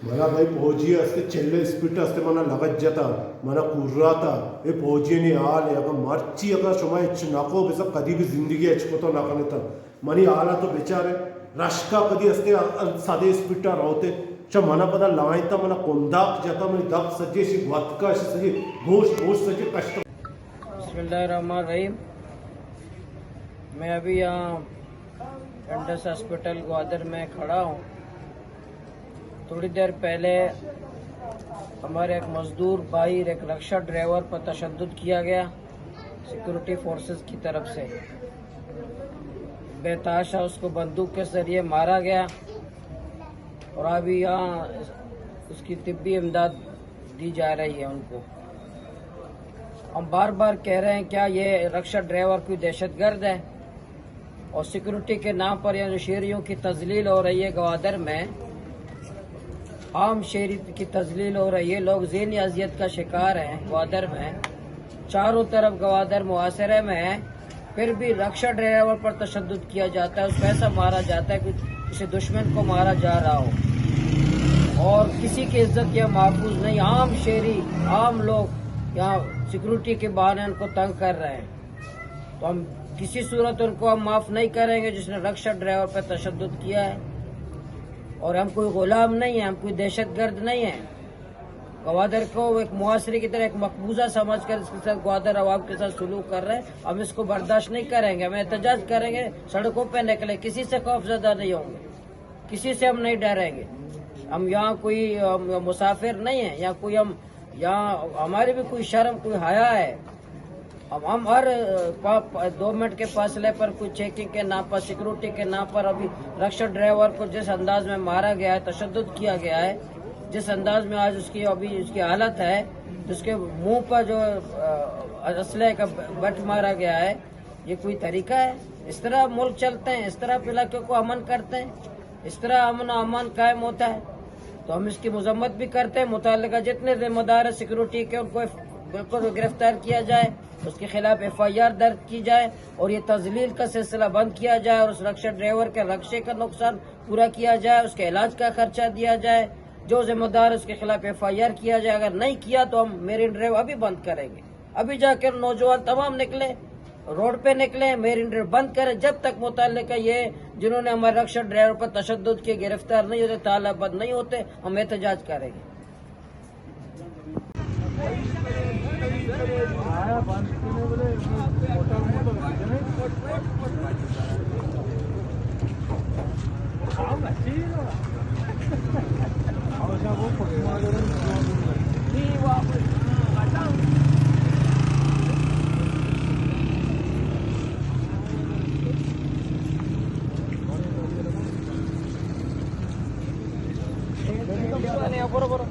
मला भाई फौजी असते చెల్లె స్పిట్ असते మన లగజ్జత మన కుర్రాత ఏ ఫౌజీని ఆలే అగ మార్చి అగ షుమా ఇచ్చు నాకో బిస కది भी जिंदगी अच्छको नाकने तर मनी आला तो बेचारे रश्का कधी असते साधे स्पिटा राहते च मना पदा लायता मला कोंदाक जाता मनी दाग सजेशी वातका अशी सजी घोष घोष सजी कष्ट। बिस्मिल्लाहिर्रहमानिर्रहीम। मैं अभी यहाँ एंडस हॉस्पिटल ग्वादर में खड़ा हूँ। थोड़ी देर पहले हमारे एक मजदूर भाई एक रिक्शा ड्राइवर पर तशद्दुद किया गया सिक्योरिटी फोर्सेस की तरफ से। बेताशा उसको बंदूक के जरिए मारा गया और अभी यहाँ उसकी तिब्बी इमदाद दी जा रही है उनको। हम बार बार कह रहे हैं क्या ये रिक्शा ड्राइवर कोई दहशतगर्द है? और सिक्योरिटी के नाम पर यहाँ जो शहरियों की तजलील हो रही है ग्वादर में, आम शहरी की तजलील हो रही है, लोग ज़हनी अजियत का शिकार हैं। ग्वादर में चारों तरफ ग्वादर मुआसरे में है, फिर भी रिक्शा ड्राइवर पर तशद्दुद किया जाता है, उसको ऐसा मारा जाता है कि किसी दुश्मन को मारा जा रहा हो और किसी की इज्जत यह महफूज नहीं। आम शहरी आम लोग यहाँ सिक्योरिटी के बहाने उनको तंग कर रहे हैं, तो हम किसी सूरत उनको हम माफ़ नहीं करेंगे जिसने रिक्शा ड्राइवर पर तशद्दुद किया है। और हम कोई गुलाम नहीं है, हम कोई दहशतगर्द नहीं है। ग्वादर को एक मुआसरे की तरह एक मकबूजा समझकर इसके साथ ग्वादर अवाम के साथ सुलूक कर रहे हैं, हम इसको बर्दाश्त नहीं करेंगे। हम एहतजाज करेंगे, सड़कों पर निकले, किसी से खौफजदा नहीं होंगे, किसी से हम नहीं डरेंगे। हम यहाँ कोई मुसाफिर नहीं है, या कोई हम यहाँ हमारी भी कोई शर्म कोई हया है। अब हम हर 2 मिनट के फासले पर कोई चेकिंग के नाम पर सिक्योरिटी के नाम पर अभी रिक्शा ड्राइवर को जिस अंदाज में मारा गया है, तशद्दुद किया गया है, जिस अंदाज में आज उसकी अभी उसकी हालत है, जिसके मुंह पर जो असले का बट मारा गया है, ये कोई तरीका है? इस तरह मुल्क चलते हैं? इस तरह इलाके को अमन करते हैं? इस तरह अमन अमान कायम होता है? तो हम इसकी मजम्मत भी करते हैं। मुताल्लिका जितने जिम्मेदार है सिक्योरिटी के उनको बिल्कुल गिरफ्तार किया जाए, उसके खिलाफ FIR दर्ज की जाए और ये तजलील का सिलसिला बंद किया जाए और उस रिक्शा ड्राइवर के रक्शे का नुकसान पूरा किया जाए, उसके इलाज का खर्चा दिया जाए, जो जिम्मेदार है उसके खिलाफ FIR किया जाए। अगर नहीं किया तो हम मेरिन ड्राइव अभी बंद करेंगे। अभी जाकर नौजवान तमाम निकले, रोड पे निकले, मेरिन ड्राइव बंद करें। जब तक मुताल्लिका ये जिन्होंने हमारे रिक्शा ड्राइवर पर तशद्दुद किए गिरफ्तार नहीं होते, तालाबंद नहीं होते, हम एहतजाज करेंगे। बरोबर